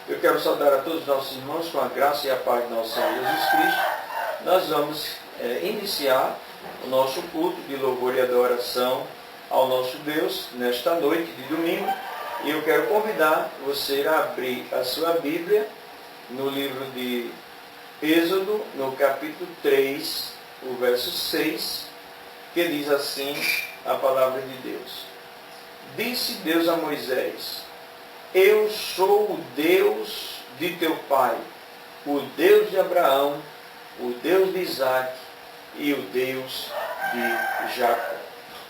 Eu quero saudar a todos os nossos irmãos com a graça e a paz de nosso Senhor Jesus Cristo. Nós vamos iniciar o nosso culto de louvor e adoração ao nosso Deus nesta noite de domingo. E eu quero convidar você a abrir a sua Bíblia no livro de Êxodo, no capítulo 3, o verso 6, que diz assim a palavra de Deus. Disse Deus a Moisés: Eu sou o Deus de teu pai, o Deus de Abraão, o Deus de Isaque e o Deus de Jacó.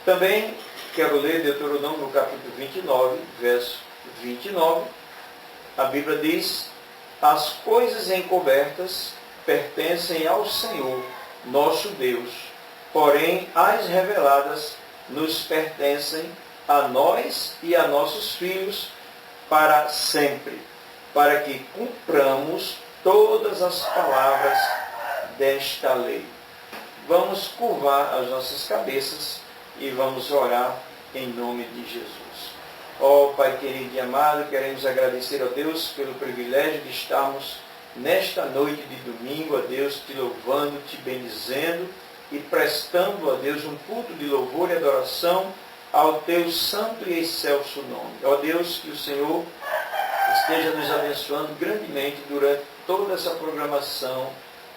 Também quero ler Deuteronômio no capítulo 29, verso 29. A Bíblia diz: As coisas encobertas pertencem ao Senhor, nosso Deus, porém as reveladas nos pertencem a nós e a nossos filhos para sempre, para que cumpramos todas as palavras desta lei. Vamos curvar as nossas cabeças e vamos orar em nome de Jesus. Ó Pai querido e amado, queremos agradecer a Deus pelo privilégio de estarmos nesta noite de domingo, a Deus, te louvando, te bendizendo e prestando a Deus um culto de louvor e adoração ao teu santo e excelso nome. Ó Deus, que o Senhor esteja nos abençoando grandemente durante toda essa programação.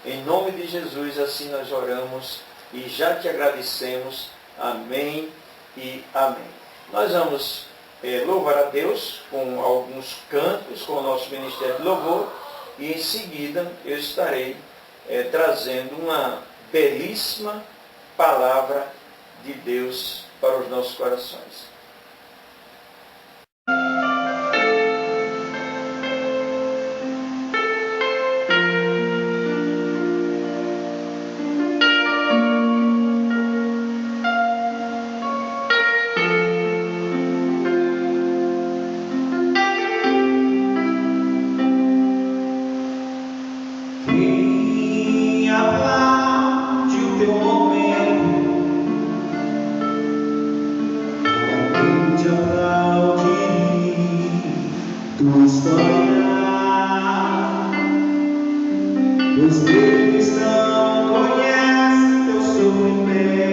Em nome de Jesus, assim nós oramos e já te agradecemos. Amém e amém. Nós vamos louvar a Deus com alguns cantos, com o nosso Ministério de Louvor, e em seguida eu estarei trazendo uma belíssima palavra de Deus para os nossos corações. Deus, se nossos olhos tiveram seus momentos.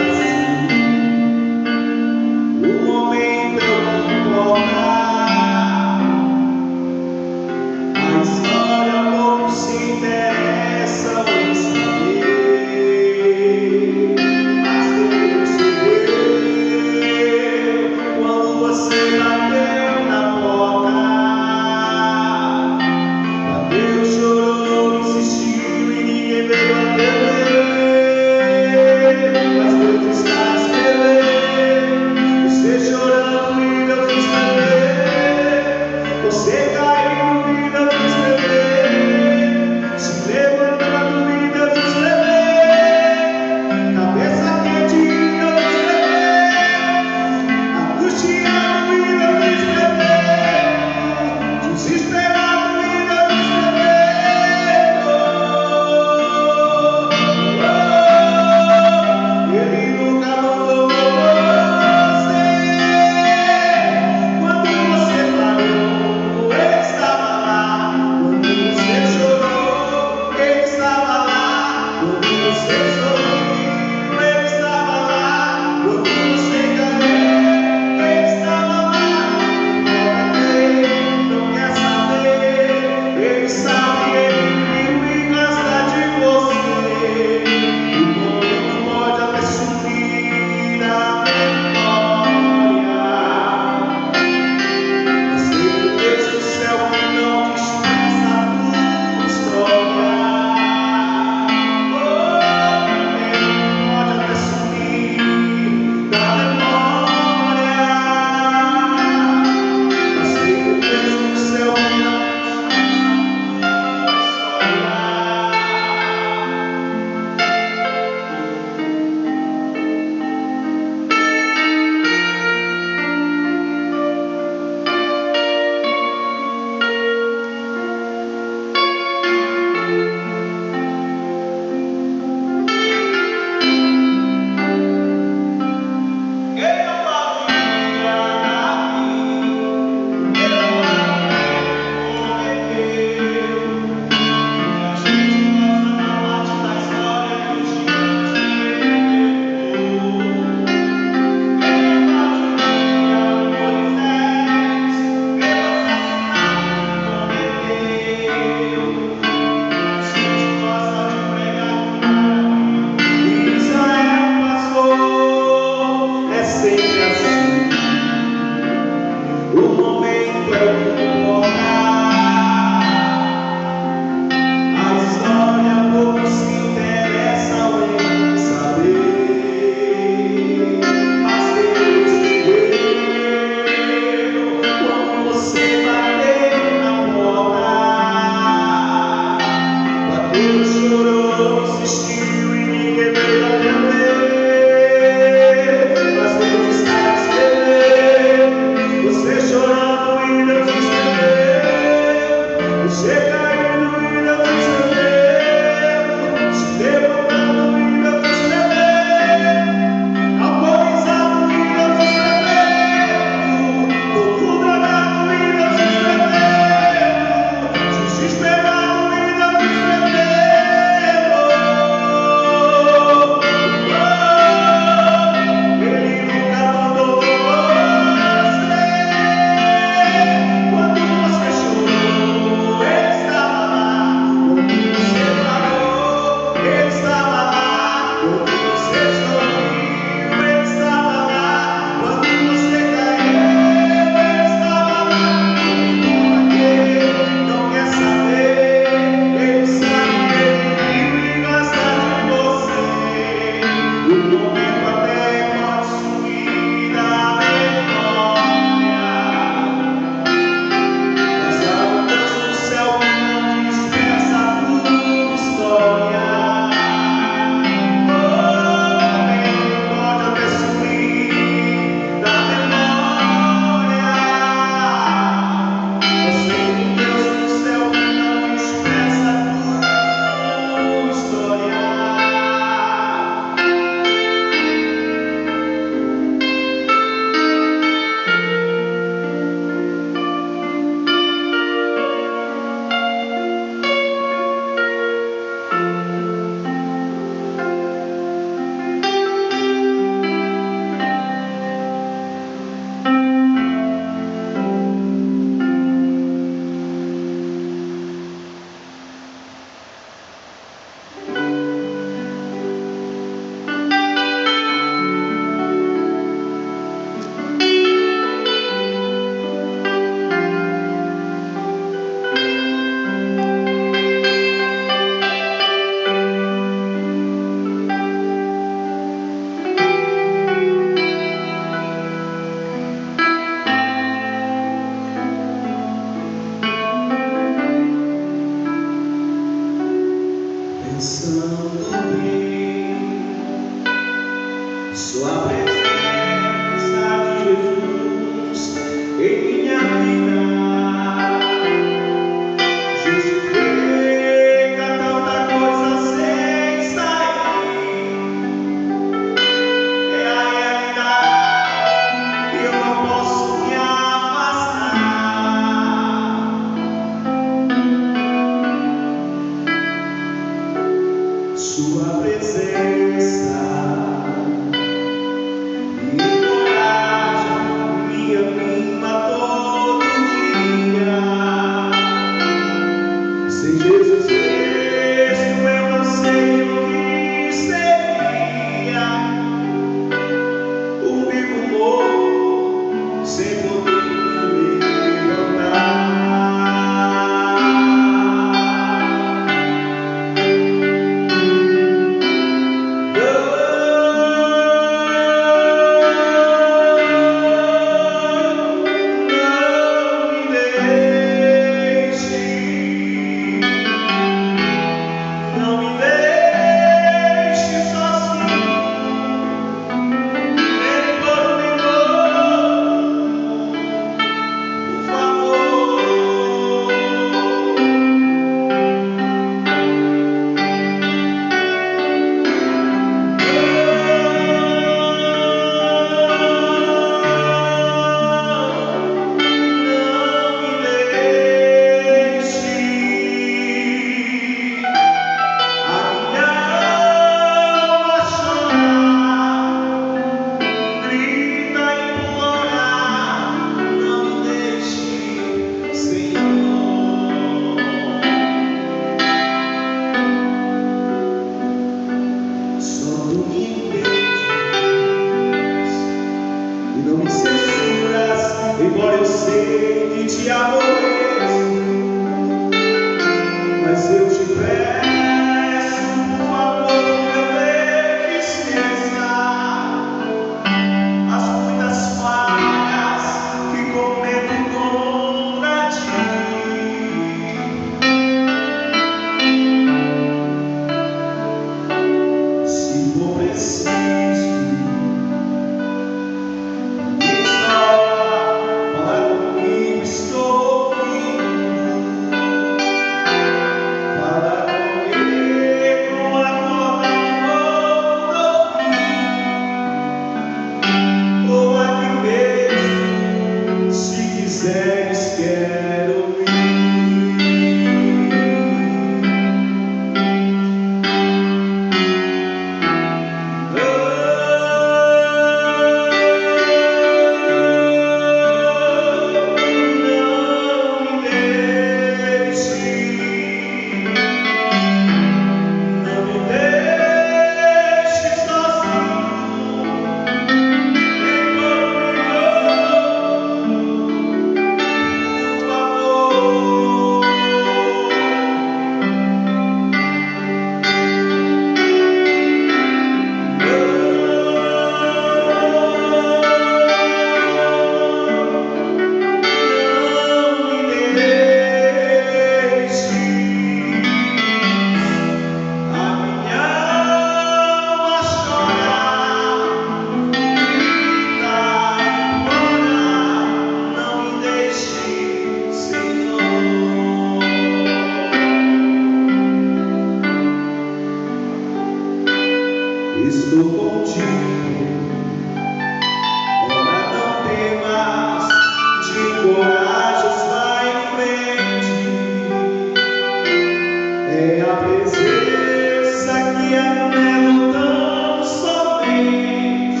É a presença que anelo tão somente.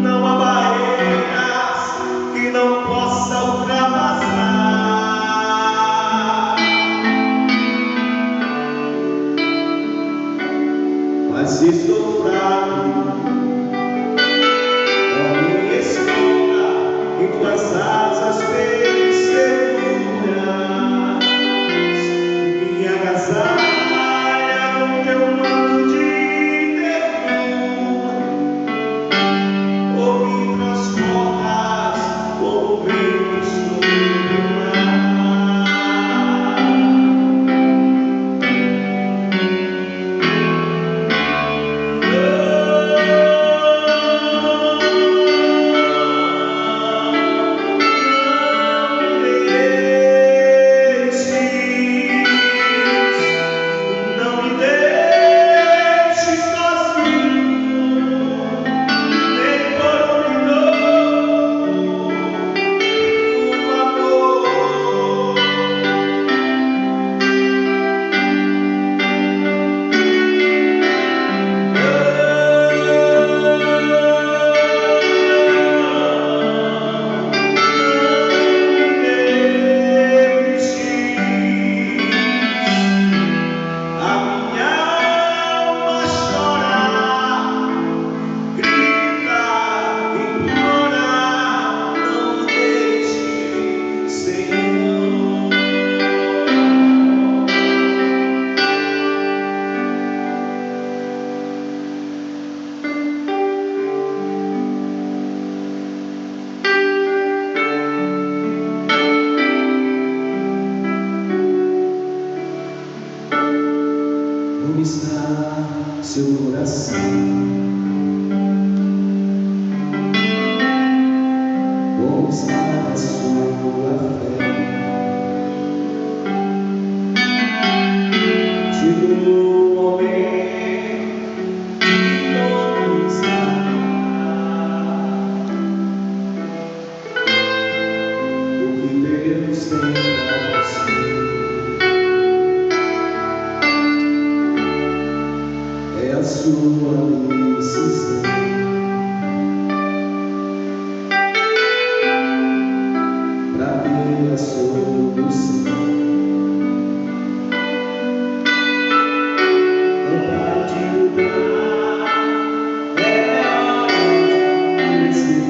Não há barreiras que não possa ultrapassar. Mas se estou fraco, ó, me esconda em tuas asas bem seguras. Me agasalha no teu manto de ternura, ou me transportas como vento sobre o mar. Não me deixes sozinho, nem por um minuto, amor. A minha alma chora, grita, implora, não me deixe, Senhor. Como está seu coração? Como está a sua fé? Chegou o momento de conquistar o que Deus tem para você. É a sua decisão. Pra ter a solução. Não pare de lutar, é hora de decidir.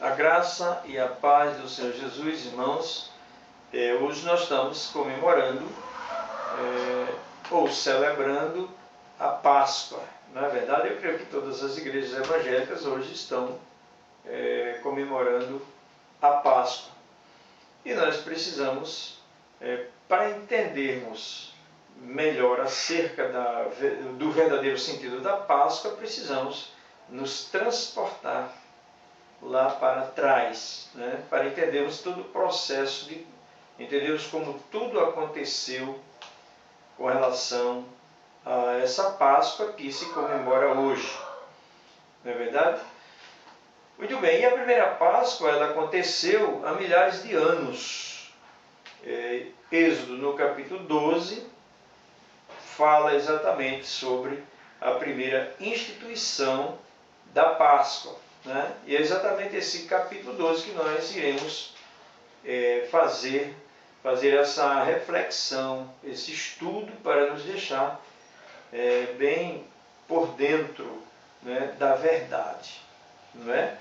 A graça e a paz do Senhor Jesus, irmãos, hoje nós estamos comemorando ou celebrando a Páscoa. Na verdade, eu creio que todas as igrejas evangélicas hoje estão comemorando a Páscoa. E nós precisamos, para entendermos melhor acerca do verdadeiro sentido da Páscoa, precisamos nos transportar lá para trás, né? Para entendermos todo o processo, entendermos como tudo aconteceu com relação a essa Páscoa que se comemora hoje. Não é verdade? Muito bem, e a primeira Páscoa ela aconteceu há milhares de anos. Êxodo, no capítulo 12, fala exatamente sobre a primeira instituição da Páscoa, né? E é exatamente esse capítulo 12 que nós iremos fazer essa reflexão, esse estudo para nos deixar bem por dentro, né, da verdade, não é?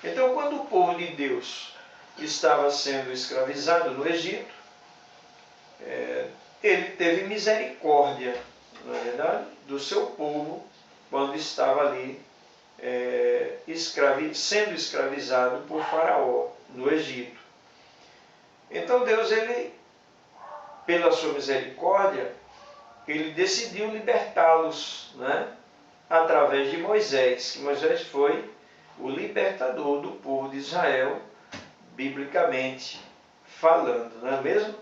Então, quando o povo de Deus estava sendo escravizado no Egito, ele teve misericórdia, não é verdade, do seu povo quando estava ali sendo escravizado por Faraó no Egito. Então Deus, ele, pela sua misericórdia, ele decidiu libertá-los, né, através de Moisés, que Moisés foi o libertador do povo de Israel, biblicamente falando, não é mesmo?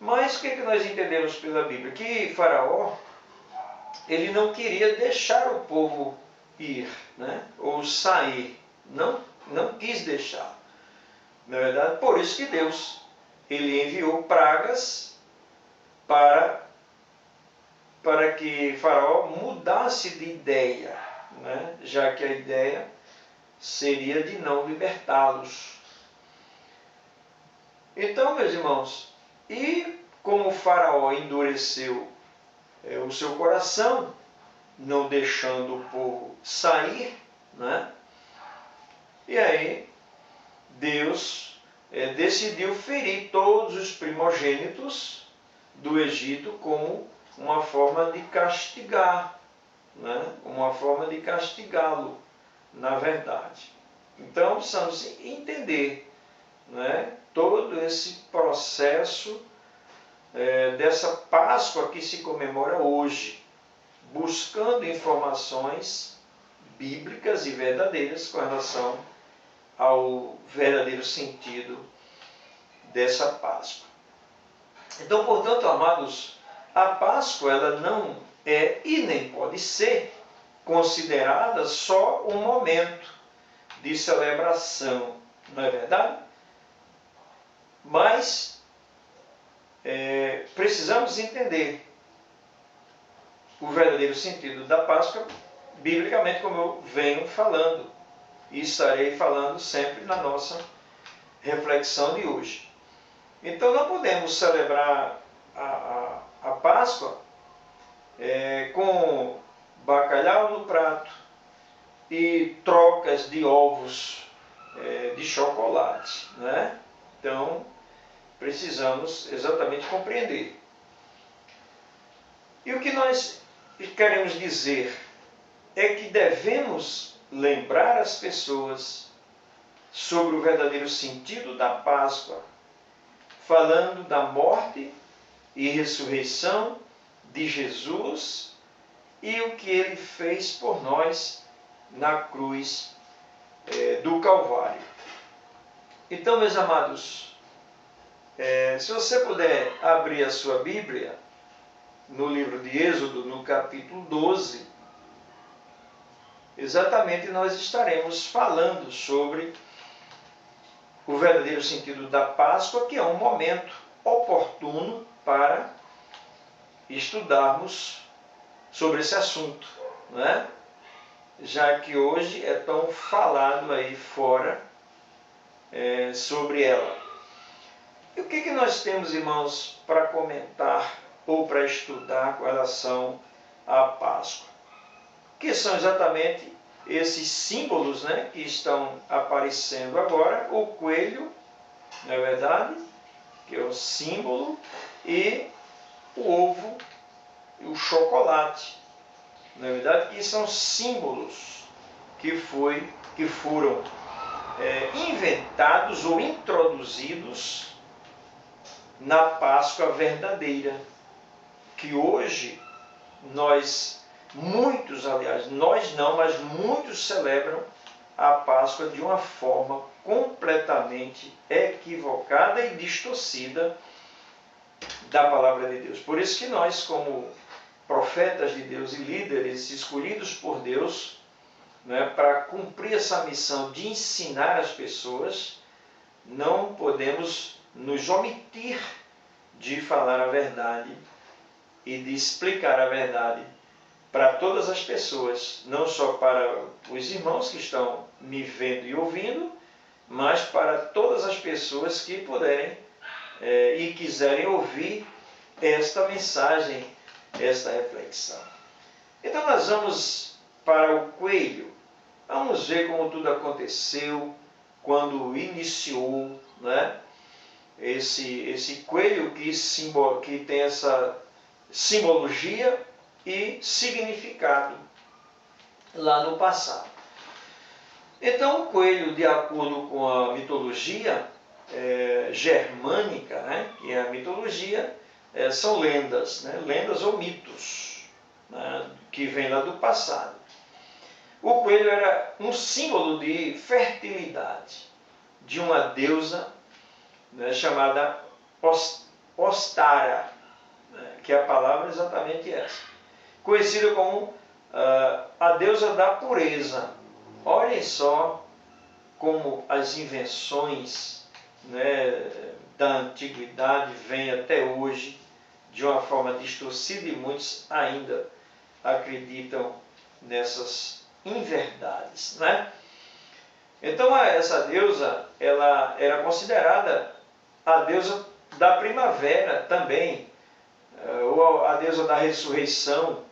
Mas o que nós entendemos pela Bíblia? Que Faraó, ele não queria deixar o povo ir, né, ou sair, não quis deixar. Na verdade, por isso que Deus, ele enviou pragas para que Faraó mudasse de ideia, né? Já que a ideia seria de não libertá-los. Então, meus irmãos, e como Faraó endureceu o seu coração, não deixando o povo sair, né? E aí Deus decidiu ferir todos os primogênitos do Egito como uma forma de castigar, né? Uma forma de castigá-lo, na verdade. Então, precisamos entender, né, todo esse processo dessa Páscoa que se comemora hoje, buscando informações bíblicas e verdadeiras com relação ao verdadeiro sentido dessa Páscoa. Então, portanto, amados, a Páscoa ela não é e nem pode ser considerada só um momento de celebração, não é verdade? Mas precisamos entender o verdadeiro sentido da Páscoa biblicamente, como eu venho falando, e estarei falando sempre na nossa reflexão de hoje. Então não podemos celebrar a Páscoa com bacalhau no prato e trocas de ovos de chocolate, né? Então precisamos exatamente compreender. E o que nós queremos dizer é que devemos lembrar as pessoas sobre o verdadeiro sentido da Páscoa, falando da morte e ressurreição de Jesus e o que ele fez por nós na cruz do Calvário. Então, meus amados, se você puder abrir a sua Bíblia no livro de Êxodo, no capítulo 12, exatamente nós estaremos falando sobre o verdadeiro sentido da Páscoa, que é um momento oportuno para estudarmos sobre esse assunto, né? Já que hoje é tão falado aí fora sobre ela. E o que nós temos, irmãos, para comentar ou para estudar com relação à Páscoa? Que são exatamente esses símbolos, né, que estão aparecendo agora. O coelho, não é verdade? Que é o símbolo, e o ovo e o chocolate, não é verdade? Que são símbolos que foram inventados ou introduzidos na Páscoa verdadeira, que hoje muitos, aliás, nós não, mas muitos celebram a Páscoa de uma forma completamente equivocada e distorcida da palavra de Deus. Por isso que nós, como profetas de Deus e líderes escolhidos por Deus, né, para cumprir essa missão de ensinar as pessoas, não podemos nos omitir de falar a verdade e de explicar a verdade para todas as pessoas, não só para os irmãos que estão me vendo e ouvindo, mas para todas as pessoas que puderem e quiserem ouvir esta mensagem, esta reflexão. Então nós vamos para o coelho. Vamos ver como tudo aconteceu, quando iniciou, né? Esse coelho que tem essa simbologia e significado lá no passado. Então o coelho, de acordo com a mitologia germânica, né, que é a mitologia, são lendas, né, lendas ou mitos, né, que vêm lá do passado. O coelho era um símbolo de fertilidade de uma deusa, né, chamada Ostara, né, que a palavra é exatamente essa, conhecida como a deusa da pureza. Olhem só como as invenções, né, da antiguidade vêm até hoje de uma forma distorcida e muitos ainda acreditam nessas inverdades, né? Então essa deusa, ela era considerada a deusa da primavera também, ou a deusa da ressurreição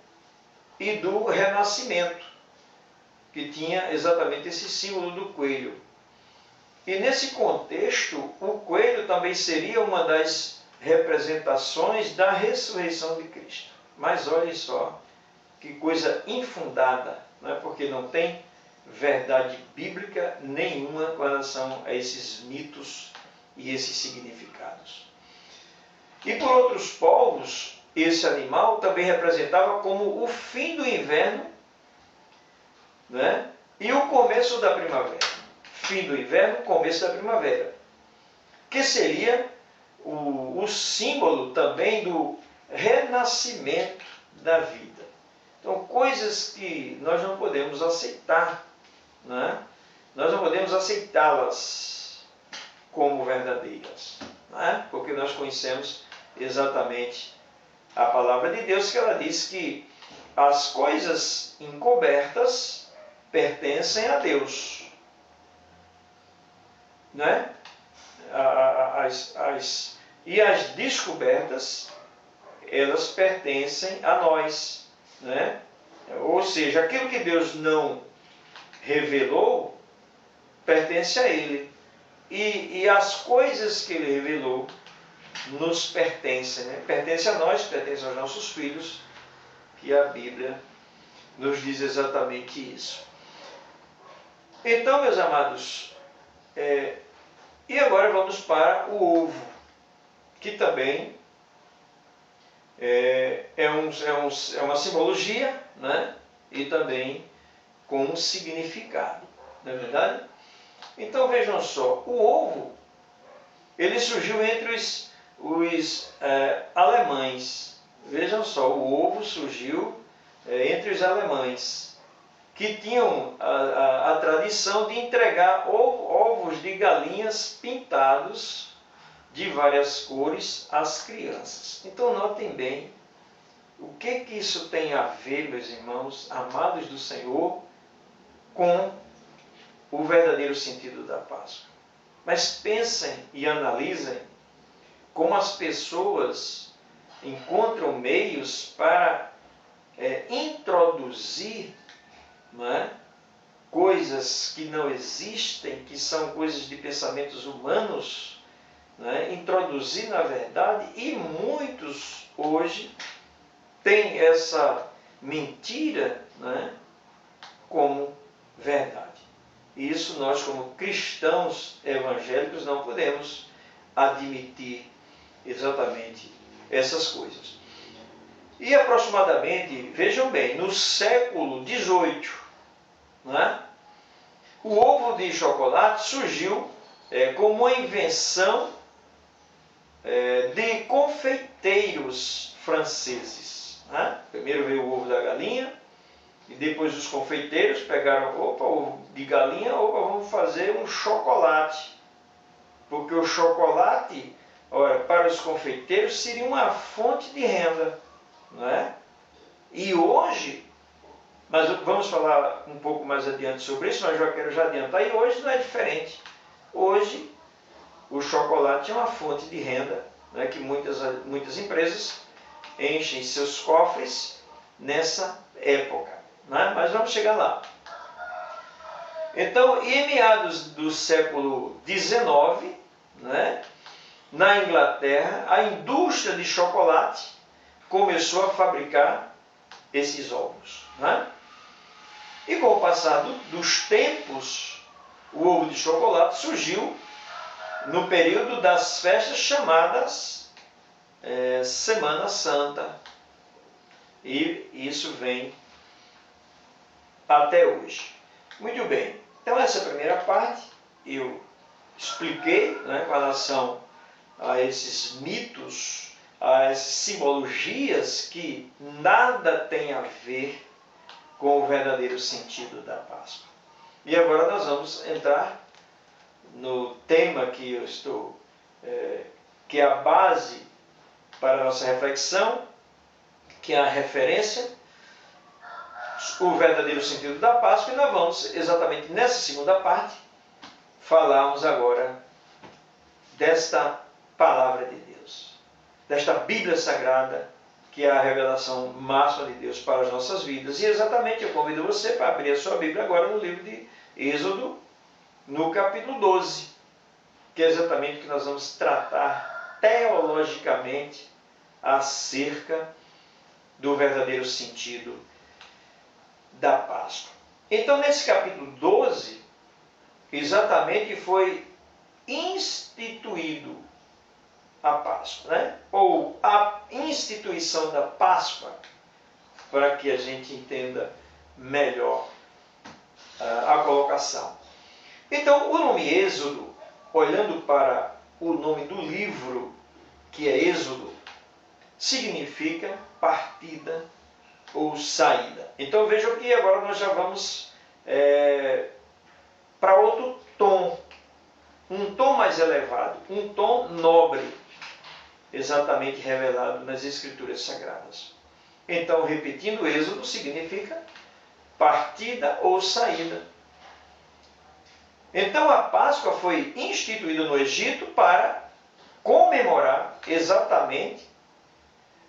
e do renascimento, que tinha exatamente esse símbolo do coelho. E nesse contexto, o coelho também seria uma das representações da ressurreição de Cristo. Mas olhem só, que coisa infundada, não é? Porque não tem verdade bíblica nenhuma com relação a esses mitos e esses significados. E por outros povos, esse animal também representava como o fim do inverno, né? E o começo da primavera. Fim do inverno, começo da primavera. Que seria o símbolo também do renascimento da vida. Então, coisas que nós não podemos aceitar, né? Nós não podemos aceitá-las como verdadeiras, né? Porque nós conhecemos exatamente a palavra de Deus, que ela diz que as coisas encobertas pertencem a Deus, né? E as descobertas, elas pertencem a nós, né? Ou seja, aquilo que Deus não revelou pertence a Ele, e as coisas que Ele revelou nos pertencem, né? Pertence a nós, pertence aos nossos filhos, que a Bíblia nos diz exatamente isso. Então, meus amados, e agora vamos para o ovo, que também é uma simbologia, né? E também com um significado, não é verdade? Então vejam só, o ovo, ele surgiu entre os alemães. Vejam só, o ovo surgiu entre os alemães, que tinham a tradição de entregar ovos de galinhas pintados de várias cores às crianças. Então notem bem o que isso tem a ver, meus irmãos, amados do Senhor, com o verdadeiro sentido da Páscoa. Mas pensem e analisem como as pessoas encontram meios para introduzir, não é, coisas que não existem, que são coisas de pensamentos humanos, não é, introduzir na verdade, e muitos hoje têm essa mentira, não é, como verdade. E isso nós, como cristãos evangélicos, não podemos admitir exatamente essas coisas. E aproximadamente, vejam bem, no século XVIII, né, o ovo de chocolate surgiu como uma invenção de confeiteiros franceses. Né? Primeiro veio o ovo da galinha, e depois os confeiteiros pegaram, ovo de galinha, vamos fazer um chocolate. Porque o chocolate, para os confeiteiros, seria uma fonte de renda. Não é? E hoje, mas vamos falar um pouco mais adiante sobre isso, mas eu quero já adiantar, e hoje não é diferente. Hoje, o chocolate é uma fonte de renda, né, que muitas empresas enchem seus cofres nessa época. Né? Mas vamos chegar lá. Então, em meados do século XIX, né, na Inglaterra, a indústria de chocolate começou a fabricar esses ovos. Né? E com o passar dos tempos, o ovo de chocolate surgiu no período das festas chamadas Semana Santa. E isso vem até hoje. Muito bem. Então essa primeira parte eu expliquei, né, com relação a esses mitos, a essas simbologias que nada tem a ver com o verdadeiro sentido da Páscoa. E agora nós vamos entrar no tema que eu estou, que é a base para a nossa reflexão, que é a referência, o verdadeiro sentido da Páscoa, e nós vamos, exatamente nessa segunda parte, falarmos agora desta palavra de Deus, desta Bíblia Sagrada, que é a revelação máxima de Deus para as nossas vidas. E exatamente eu convido você para abrir a sua Bíblia agora no livro de Êxodo, no capítulo 12, que é exatamente o que nós vamos tratar teologicamente acerca do verdadeiro sentido da Páscoa. Então, nesse capítulo 12, exatamente foi instituído a Páscoa, né? Ou a instituição da Páscoa, para que a gente entenda melhor a colocação. Então, o nome Êxodo, olhando para o nome do livro, que é Êxodo, significa partida ou saída. Então vejam que agora nós já vamos para outro tom, um tom mais elevado, um tom nobre, exatamente revelado nas Escrituras Sagradas. Então, repetindo, Êxodo significa partida ou saída. Então a Páscoa foi instituída no Egito para comemorar exatamente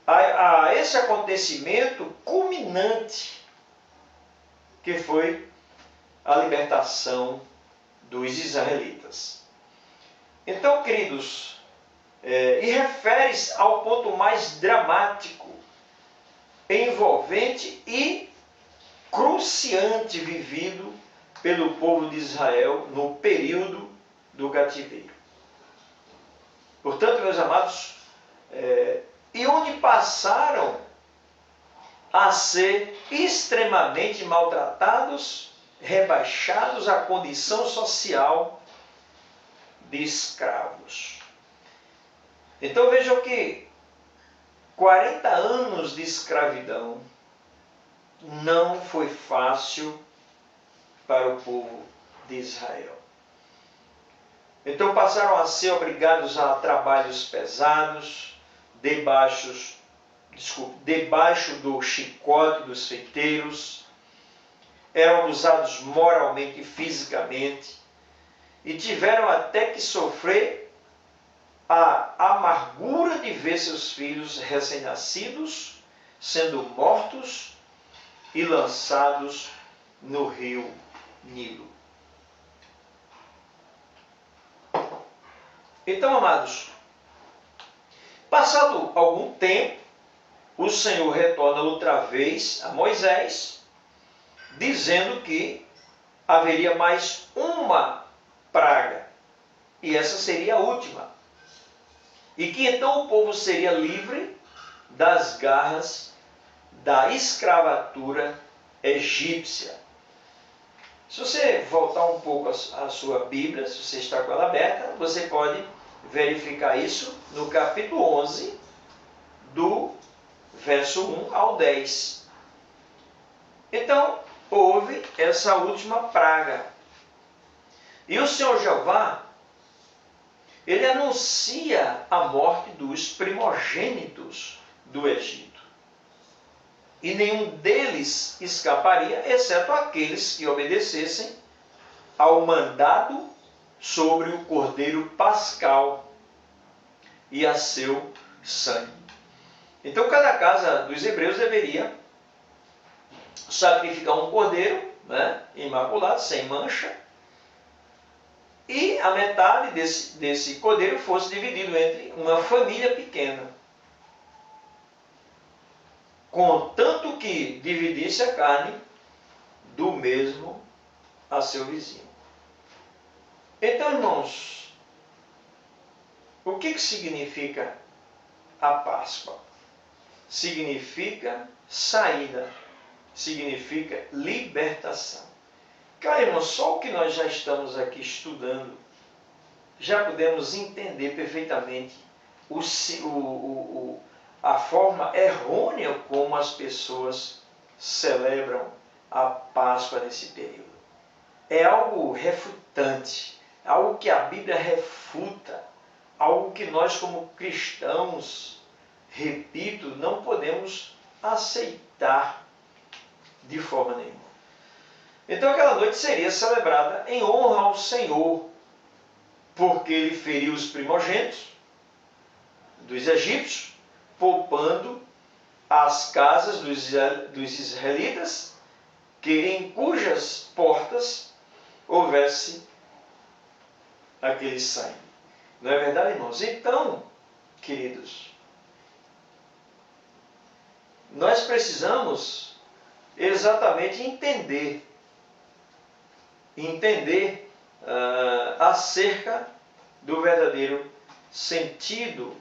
a esse acontecimento culminante que foi a libertação dos israelitas. Então, queridos, e refere-se ao ponto mais dramático, envolvente e cruciante vivido pelo povo de Israel no período do cativeiro. Portanto, meus amados, e onde passaram a ser extremamente maltratados, rebaixados à condição social de escravos. Então vejam que 40 anos de escravidão não foi fácil para o povo de Israel. Então passaram a ser obrigados a trabalhos pesados, debaixo do chicote dos feiteiros, eram abusados moralmente e fisicamente, e tiveram até que sofrer a amargura de ver seus filhos recém-nascidos sendo mortos e lançados no rio Nilo. Então, amados, passado algum tempo, o Senhor retorna outra vez a Moisés, dizendo que haveria mais uma praga, e essa seria a última. E que então o povo seria livre das garras da escravatura egípcia. Se você voltar um pouco à sua Bíblia, se você está com ela aberta, você pode verificar isso no capítulo 11, do verso 1 ao 10. Então, houve essa última praga. E o Senhor Jeová, ele anuncia a morte dos primogênitos do Egito. E nenhum deles escaparia, exceto aqueles que obedecessem ao mandado sobre o cordeiro pascal e a seu sangue. Então, cada casa dos hebreus deveria sacrificar um cordeiro, né, imaculado, sem mancha, e a metade desse cordeiro fosse dividido entre uma família pequena, contanto que dividisse a carne do mesmo a seu vizinho. Então, irmãos, o que significa a Páscoa? Significa saída, significa libertação. Cara, irmãos, só o que nós já estamos aqui estudando, já podemos entender perfeitamente a forma errônea como as pessoas celebram a Páscoa nesse período. É algo refutante, algo que a Bíblia refuta, algo que nós como cristãos, repito, não podemos aceitar de forma nenhuma. Então aquela noite seria celebrada em honra ao Senhor, porque ele feriu os primogênitos dos egípcios, poupando as casas dos israelitas, em cujas portas houvesse aquele sangue. Não é verdade, irmãos? Então, queridos, nós precisamos exatamente entender acerca do verdadeiro sentido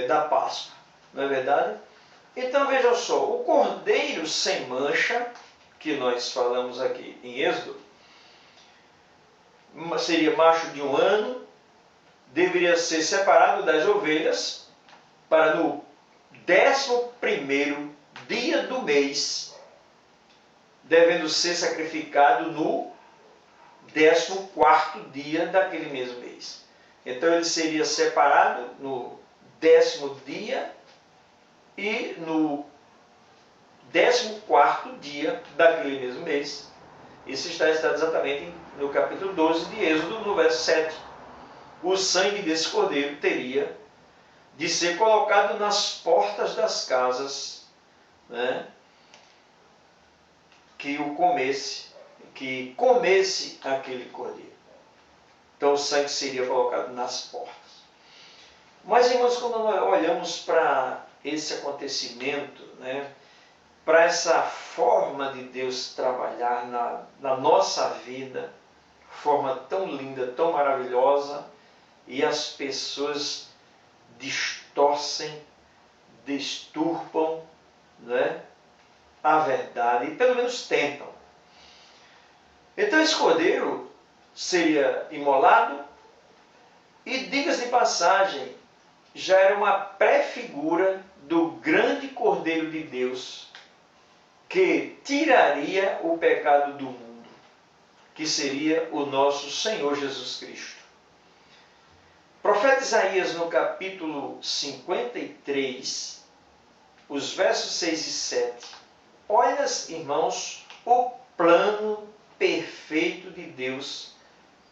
da Páscoa. Não é verdade? Então, veja só, o cordeiro sem mancha, que nós falamos aqui em Êxodo, seria macho de 1 ano, deveria ser separado das ovelhas para no 11º dia do mês, devendo ser sacrificado no 14º dia daquele mesmo mês. Então ele seria separado no 10º dia e no 14º dia daquele mesmo mês. Isso está exatamente no capítulo 12 de Êxodo, no verso 7. O sangue desse cordeiro teria de ser colocado nas portas das casas, né, que comesse aquele cordeiro. Então o sangue seria colocado nas portas. Mas, irmãos, quando nós olhamos para esse acontecimento, né, para essa forma de Deus trabalhar na nossa vida, forma tão linda, tão maravilhosa, e as pessoas distorcem, desturpam, né, a verdade, e pelo menos tentam. Então esse cordeiro seria imolado, e diga-se de passagem, já era uma pré-figura do grande Cordeiro de Deus, que tiraria o pecado do mundo, que seria o nosso Senhor Jesus Cristo. O profeta Isaías, no capítulo 53, os versos 6 e 7, olha, irmãos, o plano perfeito de Deus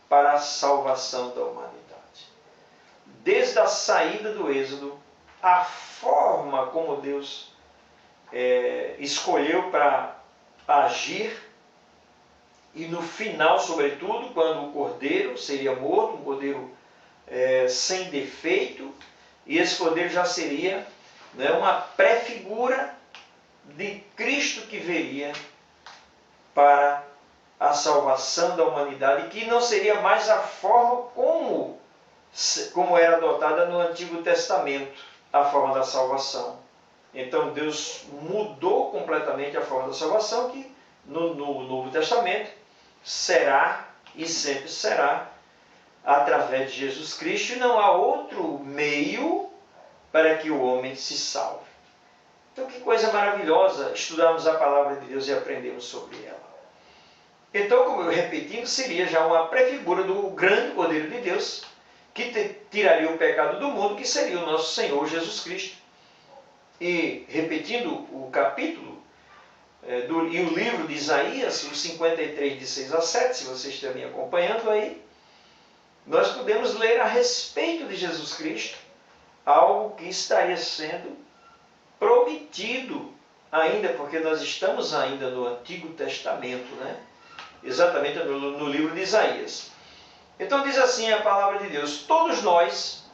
para a salvação da humanidade. Desde a saída do Êxodo, a forma como Deus escolheu para agir, e no final, sobretudo, quando o cordeiro seria morto, um cordeiro sem defeito, e esse cordeiro já seria, né, uma pré-figura de Cristo que viria para a salvação da humanidade, que não seria mais a forma como era adotada no Antigo Testamento, a forma da salvação. Então Deus mudou completamente a forma da salvação, que no Novo Testamento será e sempre será através de Jesus Cristo, e não há outro meio para que o homem se salve. Então, que coisa maravilhosa estudarmos a palavra de Deus e aprendermos sobre ela. Então, como eu repetindo, seria já uma prefigura do grande Cordeiro de Deus, que tiraria o pecado do mundo, que seria o nosso Senhor Jesus Cristo. E, repetindo o capítulo e o livro de Isaías, o 53, de 6 a 7, se vocês estão me acompanhando aí, nós podemos ler a respeito de Jesus Cristo, algo que estaria sendo prometido ainda, porque nós estamos ainda no Antigo Testamento, né? Exatamente no livro de Isaías. Então diz assim a palavra de Deus: todos nós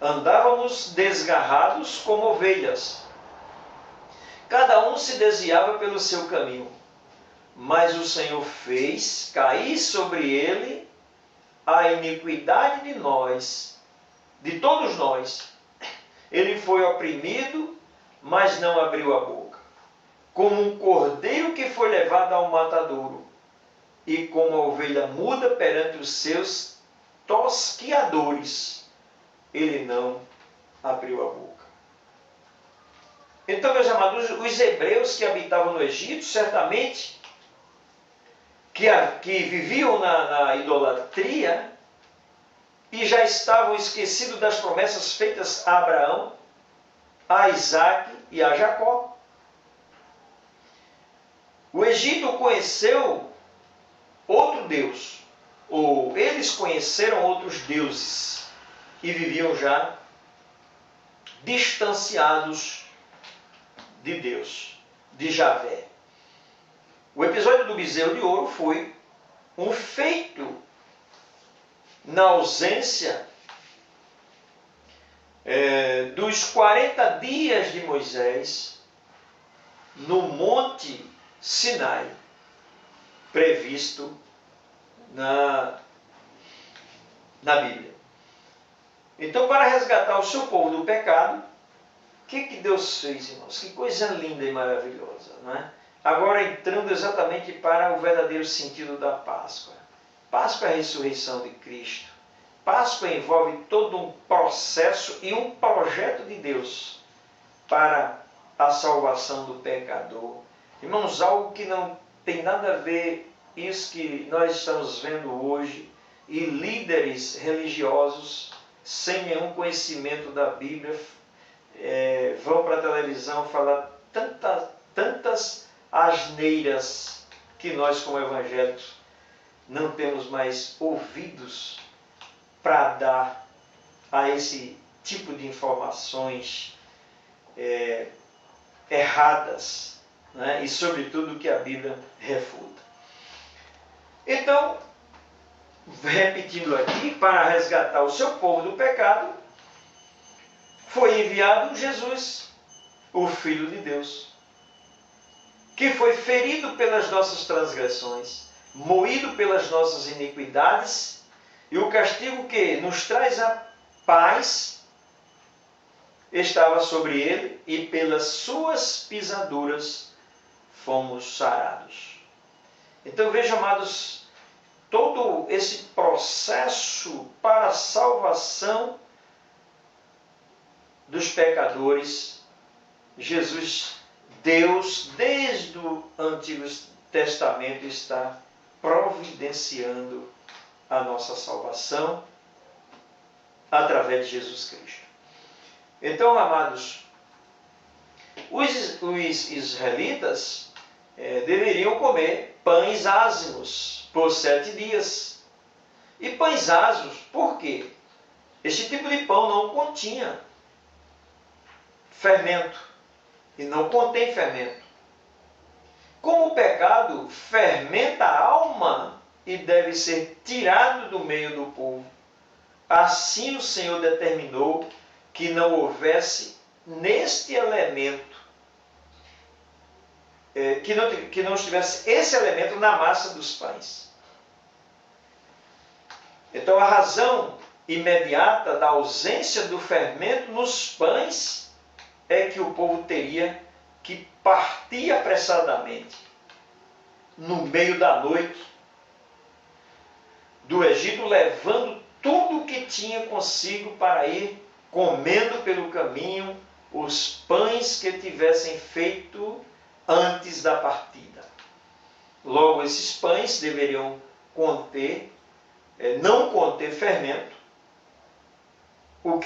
andávamos desgarrados como ovelhas, cada um se desviava pelo seu caminho, mas o Senhor fez cair sobre ele a iniquidade de nós, de todos nós. Ele foi oprimido, mas não abriu a boca. Como um cordeiro que foi levado ao matadouro, e como a ovelha muda perante os seus tosquiadores, ele não abriu a boca. Então, meus amados, os hebreus que habitavam no Egito, certamente, que viviam na idolatria, e já estavam esquecidos das promessas feitas a Abraão, a Isaac e a Jacó. O Egito conheceu outro Deus, ou eles conheceram outros deuses, e viviam já distanciados de Deus, de Javé. O episódio do bezerro de ouro foi um feito na ausência dos 40 dias de Moisés no Monte Sinai, previsto na Bíblia. Então, para resgatar o seu povo do pecado, o que Deus fez, irmãos? Que coisa linda e maravilhosa, não é? Agora entrando exatamente para o verdadeiro sentido da Páscoa. Páscoa é a ressurreição de Cristo. Páscoa envolve todo um processo e um projeto de Deus para a salvação do pecador. Irmãos, algo que não tem nada a ver isso que nós estamos vendo hoje, e líderes religiosos sem nenhum conhecimento da Bíblia vão para a televisão falar tantas asneiras que nós, como evangélicos, não temos mais ouvidos para dar a esse tipo de informações erradas, né? E sobretudo que a Bíblia refuta. Então, repetindo aqui, para resgatar o seu povo do pecado, foi enviado Jesus, o Filho de Deus, que foi ferido pelas nossas transgressões, moído pelas nossas iniquidades, e o castigo que nos traz a paz estava sobre ele, e pelas suas pisaduras fomos sarados. Então vejam, amados, todo esse processo para a salvação dos pecadores, Jesus, Deus, desde o Antigo Testamento, está providenciando a nossa salvação através de Jesus Cristo. Então, amados, os israelitas deveriam comer pães ázimos por 7 dias. E pães ázimos, por quê? Este tipo de pão não continha fermento, e não contém fermento. Como o pecado fermenta a alma e deve ser tirado do meio do povo, assim o Senhor determinou que não houvesse neste elemento, que não estivesse esse elemento na massa dos pães. Então a razão imediata da ausência do fermento nos pães é que o povo teria que partir apressadamente no meio da noite do Egito, levando tudo o que tinha consigo para ir comendo pelo caminho os pães que tivessem feito antes da partida. Logo, esses pães deveriam não conter fermento, o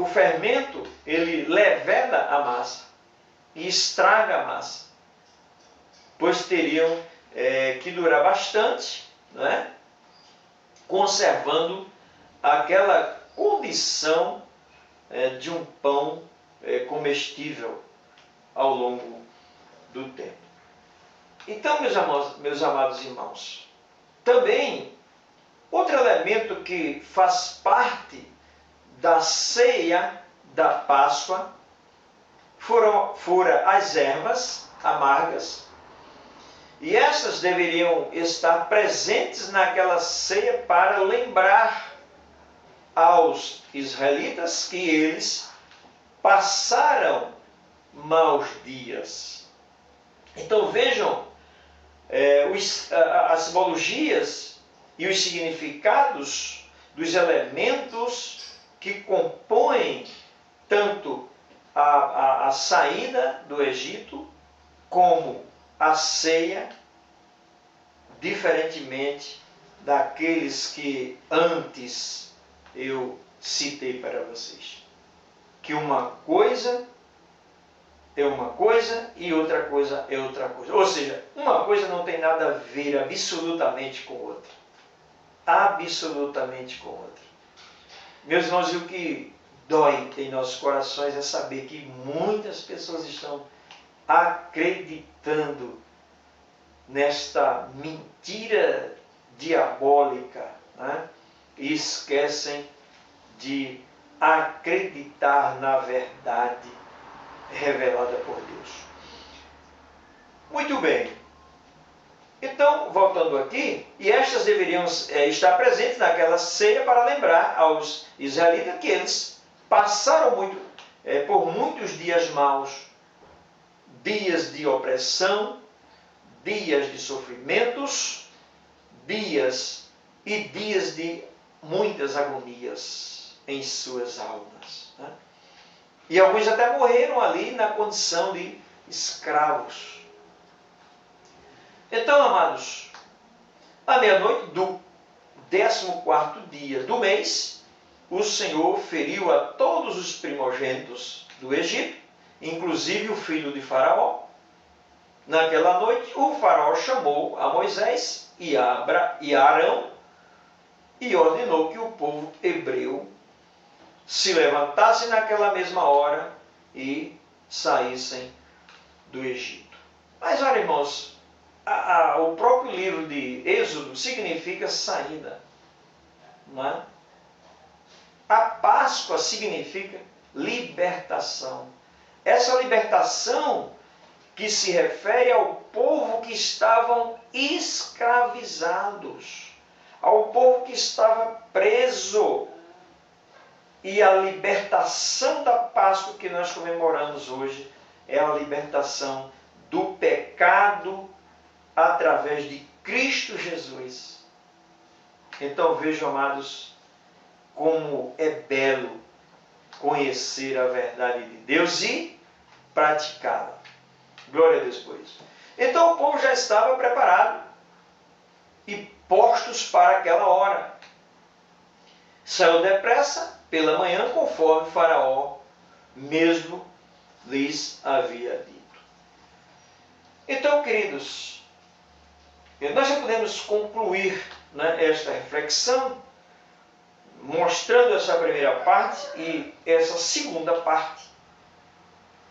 fermento ele leveda a massa e estraga a massa, pois teriam que durar bastante, né? Conservando aquela condição de um pão comestível ao longo do tempo. Então, meus amados irmãos, também outro elemento que faz parte da ceia da Páscoa foram as ervas amargas, e essas deveriam estar presentes naquela ceia para lembrar aos israelitas que eles passaram maus dias. Então vejam as simbologias e os significados dos elementos que compõem tanto a saída do Egito como a ceia, diferentemente daqueles que antes eu citei para vocês. Que uma coisa é uma coisa e outra coisa é outra coisa. Ou seja, uma coisa não tem nada a ver absolutamente com outra. Absolutamente com outra. Meus irmãos, e o que dói em nossos corações é saber que muitas pessoas estão acreditando nesta mentira diabólica, né? E esquecem de acreditar na verdade revelada por Deus. Muito bem. Então, voltando aqui, e estas deveriam estar presentes naquela ceia para lembrar aos israelitas que eles passaram por muitos dias maus, dias de opressão, dias de sofrimentos, dias de muitas agonias em suas almas, né? E alguns até morreram ali na condição de escravos. Então, amados, à meia-noite do 14º dia do mês, o Senhor feriu a todos os primogênitos do Egito, inclusive o filho de Faraó. Naquela noite, o Faraó chamou a Moisés e a Arão e ordenou que o povo hebreu se levantassem naquela mesma hora e saíssem do Egito. Mas, olha, irmãos, o próprio livro de Êxodo significa saída, não é? A Páscoa significa libertação. Essa libertação que se refere ao povo que estavam escravizados, ao povo que estava preso. E a libertação da Páscoa que nós comemoramos hoje é a libertação do pecado através de Cristo Jesus. Então vejam, amados, como é belo conhecer a verdade de Deus e praticá-la. Glória a Deus por isso. Então o povo já estava preparado e postos para aquela hora. Saiu depressa pela manhã, conforme Faraó mesmo lhes havia dito. Então, queridos, nós já podemos concluir, né, esta reflexão, mostrando essa primeira parte e essa segunda parte.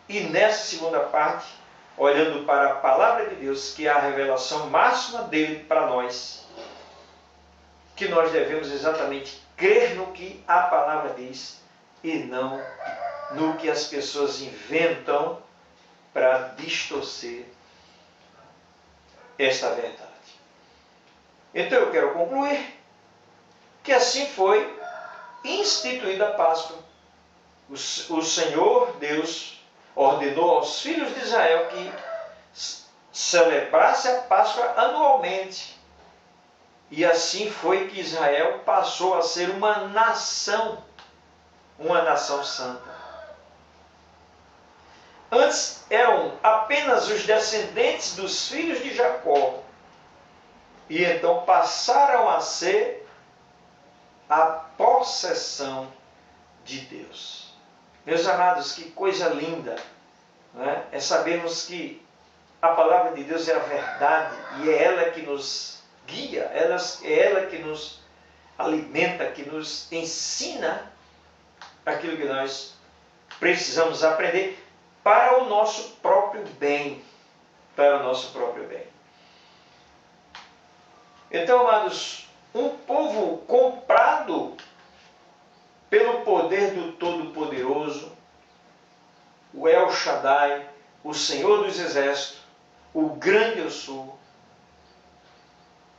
E nessa segunda parte, olhando para a palavra de Deus, que é a revelação máxima dele para nós, que nós devemos exatamente crer no que a palavra diz e não no que as pessoas inventam para distorcer esta verdade. Então eu quero concluir que assim foi instituída a Páscoa. O Senhor Deus ordenou aos filhos de Israel que celebrasse a Páscoa anualmente. E assim foi que Israel passou a ser uma nação santa. Antes eram apenas os descendentes dos filhos de Jacó, e então passaram a ser a possessão de Deus. Meus amados, que coisa linda, né? É sabermos que a palavra de Deus é a verdade e é ela que nos guia, é ela que nos alimenta, que nos ensina aquilo que nós precisamos aprender para o nosso próprio bem. Para o nosso próprio bem. Então, amados, um povo comprado pelo poder do Todo-Poderoso, o El Shaddai, o Senhor dos Exércitos, o grande eu sou.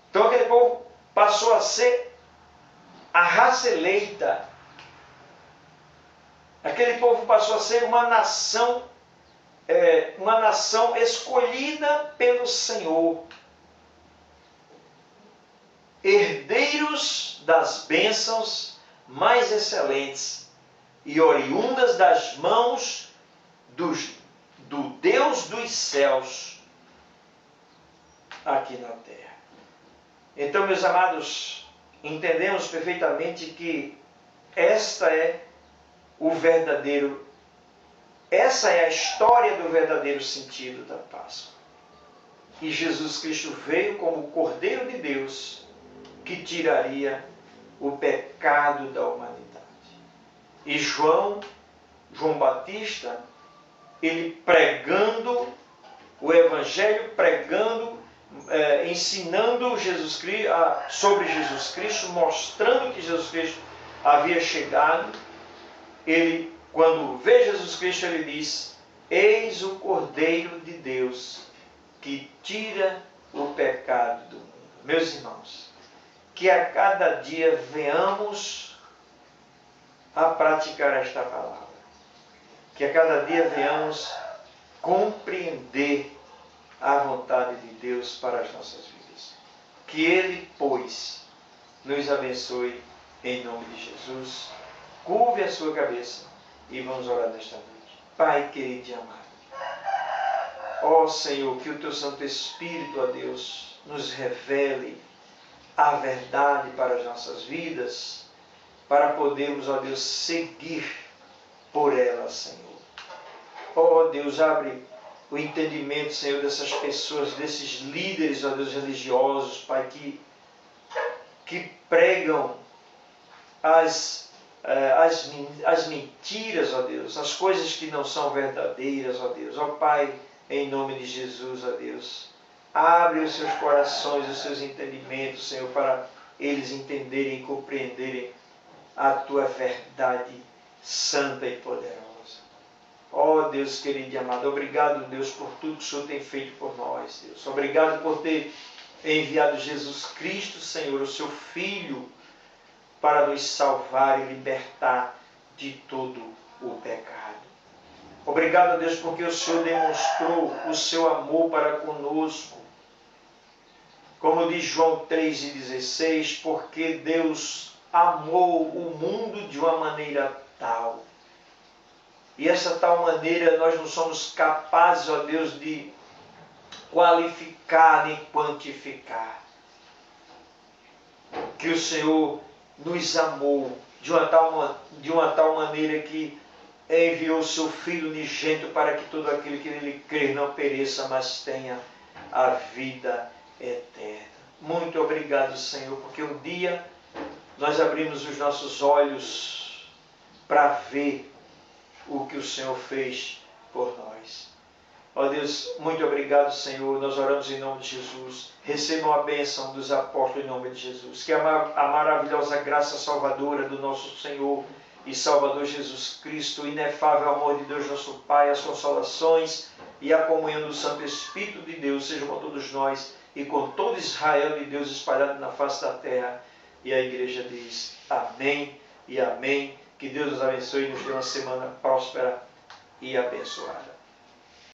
Então aquele povo passou a ser a raça eleita. Aquele povo passou a ser uma nação escolhida pelo Senhor. Herdeiros das bênçãos mais excelentes e oriundas das mãos do Deus dos céus aqui na terra. Então, meus amados, entendemos perfeitamente que essa é a história do verdadeiro sentido da Páscoa. E Jesus Cristo veio como o Cordeiro de Deus que tiraria o pecado da humanidade. E João Batista, ele pregando o Evangelho, ensinando sobre Jesus Cristo, mostrando que Jesus Cristo havia chegado, ele, quando vê Jesus Cristo, ele diz: eis o Cordeiro de Deus que tira o pecado do mundo. Meus irmãos, que a cada dia venhamos a praticar esta palavra. Que a cada dia venhamos compreender a vontade de Deus para as nossas vidas. Que Ele, pois, nos abençoe em nome de Jesus. Curve a sua cabeça e vamos orar nesta noite. Pai querido e amado, ó Senhor, que o Teu Santo Espírito, ó Deus, nos revele a verdade para as nossas vidas, para podermos, ó Deus, seguir por ela, Senhor. Ó Deus, abre o entendimento, Senhor, dessas pessoas, desses líderes, ó Deus, religiosos, Pai, que pregam as mentiras, ó Deus, as coisas que não são verdadeiras, ó Deus. Ó Pai, em nome de Jesus, ó Deus, abre os seus corações, os seus entendimentos, Senhor, para eles entenderem e compreenderem a Tua verdade santa e poderosa. Ó Deus querido e amado, obrigado, Deus, por tudo que o Senhor tem feito por nós, Deus. Obrigado por ter enviado Jesus Cristo, Senhor, o Seu Filho, para nos salvar e libertar de todo o pecado. Obrigado, Deus, porque o Senhor demonstrou o Seu amor para conosco. Como diz João 3,16, porque Deus amou o mundo de uma maneira tal. E essa tal maneira nós não somos capazes, ó Deus, de qualificar nem quantificar. Que o Senhor nos amou de uma tal maneira que enviou o seu Filho unigênito para que todo aquele que nele crer não pereça, mas tenha a vida eterna. Muito obrigado, Senhor, porque um dia nós abrimos os nossos olhos para ver o que o Senhor fez por nós. Ó Deus, muito obrigado, Senhor. Nós oramos em nome de Jesus. Recebam a bênção dos apóstolos em nome de Jesus. Que a maravilhosa graça salvadora do nosso Senhor e Salvador Jesus Cristo, o inefável amor de Deus nosso Pai, as consolações e a comunhão do Santo Espírito de Deus sejam com todos nós e com todo Israel de Deus espalhado na face da terra. E a igreja diz amém e amém. Que Deus nos abençoe e nos dê uma semana próspera e abençoada.